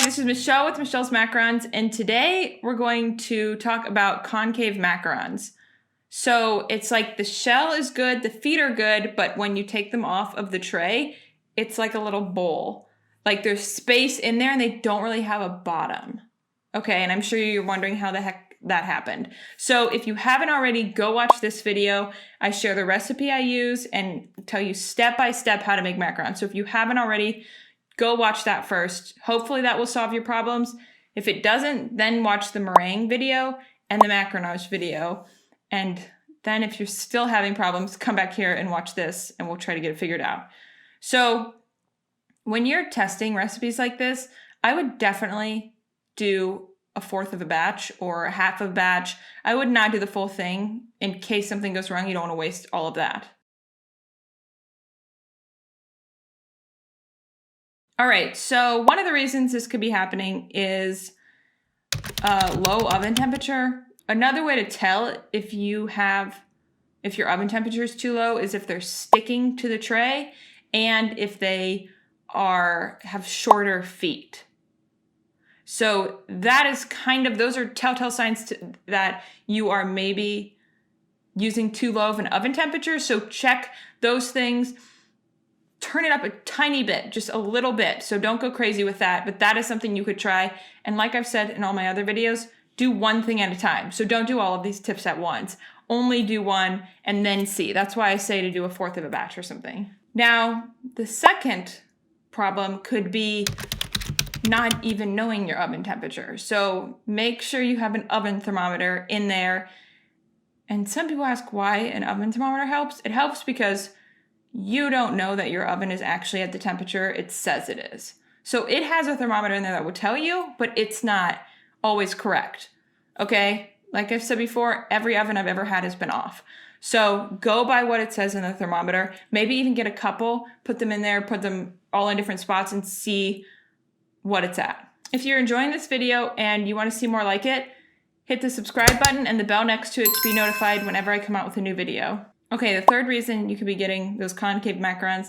this is Michelle with Michelle's Macarons, and today we're going to talk about concave macarons. So it's like the shell is good, the feet are good, but when you take them off of the tray, it's like a little bowl. Like there's space in there and they don't really have a bottom. Okay, and I'm sure you're wondering how the heck that happened. So if you haven't already, go watch this video. I share the recipe I use and tell you step by step how to make macarons. So if you haven't already, go watch that first. Hopefully that will solve your problems. If it doesn't, then watch the meringue video and the macaronage video. And then if you're still having problems, come back here and watch this and we'll try to get it figured out. So when you're testing recipes like this, I would definitely do a fourth of a batch or a half of a batch. I would not do the full thing in case something goes wrong. You don't want to waste all of that. All right, so one of the reasons this could be happening is low oven temperature. Another way to tell if your oven temperature is too low is if they're sticking to the tray and if they have shorter feet. So that is those are telltale signs that you are maybe using too low of an oven temperature. So check those things. Turn it up a tiny bit, just a little bit. So don't go crazy with that, but that is something you could try. And like I've said in all my other videos, do one thing at a time. So don't do all of these tips at once. Only do one and then see. That's why I say to do a fourth of a batch or something. Now, the second problem could be not even knowing your oven temperature. So make sure you have an oven thermometer in there. And some people ask why an oven thermometer helps. It helps because you don't know that your oven is actually at the temperature it says it is. So it has a thermometer in there that will tell you, but it's not always correct. Okay? Like I've said before, every oven I've ever had has been off. So go by what it says in the thermometer. Maybe even get a couple, put them in there, put them all in different spots and see what it's at. If you're enjoying this video and you want to see more like it, hit the subscribe button and the bell next to it to be notified whenever I come out with a new video. Okay, the third reason you could be getting those concave macarons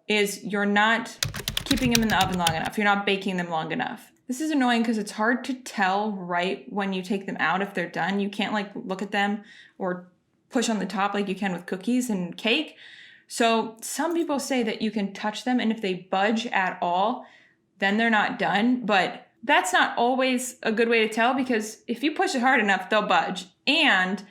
is you're not keeping them in the oven long enough. You're not baking them long enough. This is annoying because it's hard to tell right when you take them out if they're done. You can't like look at them or push on the top like you can with cookies and cake. So some people say that you can touch them and if they budge at all, then they're not done. But that's not always a good way to tell because if you push it hard enough, they'll budge. And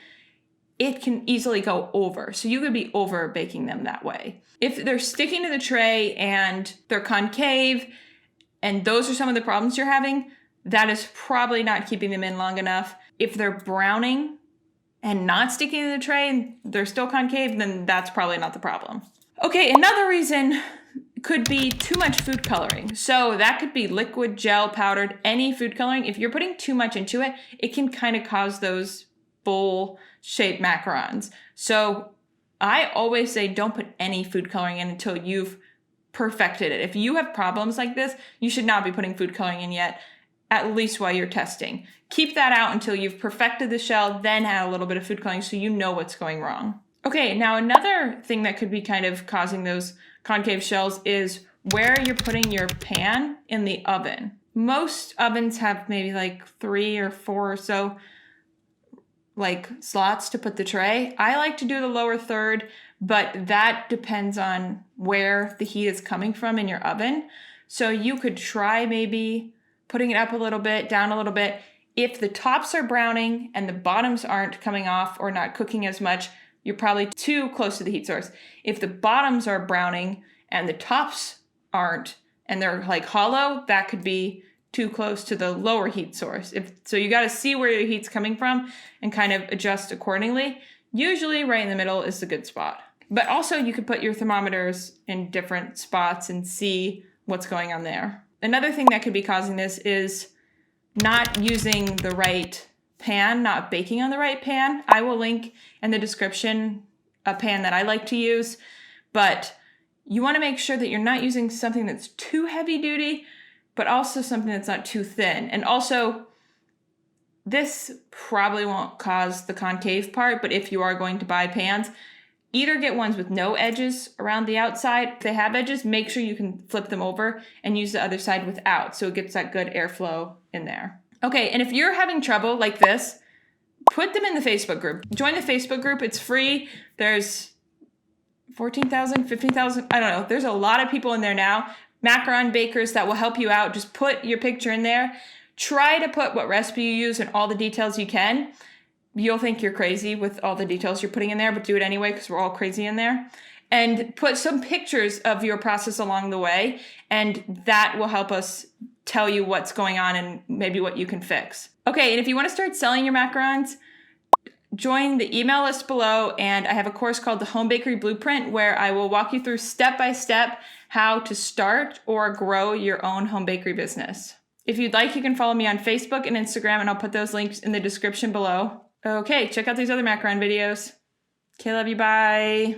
it can easily go over. So you could be over baking them that way. If they're sticking to the tray and they're concave, and those are some of the problems you're having, that is probably not keeping them in long enough. If they're browning and not sticking to the tray and they're still concave, then that's probably not the problem. Okay, another reason could be too much food coloring. So that could be liquid, gel, powdered, any food coloring. If you're putting too much into it, it can kind of cause those bowl-shaped macarons. So I always say don't put any food coloring in until you've perfected it. If you have problems like this, you should not be putting food coloring in yet, at least while you're testing. Keep that out until you've perfected the shell, then add a little bit of food coloring so you know what's going wrong. Okay, now another thing that could be kind of causing those concave shells is where you're putting your pan in the oven. Most ovens have maybe like 3 or 4 or so like slots to put the tray. I like to do the lower third, but that depends on where the heat is coming from in your oven. So you could try maybe putting it up a little bit, down a little bit. If the tops are browning and the bottoms aren't coming off or not cooking as much, you're probably too close to the heat source. If the bottoms are browning and the tops aren't, and they're like hollow, that could be too close to the lower heat source. So you got to see where your heat's coming from and kind of adjust accordingly. Usually right in the middle is the good spot. But also you could put your thermometers in different spots and see what's going on there. Another thing that could be causing this is not using the right pan, not baking on the right pan. I will link in the description a pan that I like to use, but you want to make sure that you're not using something that's too heavy duty, but also something that's not too thin. And also, this probably won't cause the concave part, but if you are going to buy pans, either get ones with no edges around the outside. If they have edges, make sure you can flip them over and use the other side without, so it gets that good airflow in there. Okay, and if you're having trouble like this, put them in the Facebook group. Join the Facebook group. It's free. There's 14,000, 15,000, I don't know. There's a lot of people in there now. Macaron bakers that will help you out. Just put your picture in there. Try to put what recipe you use and all the details you can. You'll think you're crazy with all the details you're putting in there, but do it anyway because we're all crazy in there. And put some pictures of your process along the way, and that will help us tell you what's going on and maybe what you can fix. Okay, and if you want to start selling your macarons, join the email list below, and I have a course called the Home Bakery Blueprint where I will walk you through step by step how to start or grow your own home bakery business. If you'd like, you can follow me on Facebook and Instagram, and I'll put those links in the description below. Okay, check out these other macaron videos. Okay, love you, bye.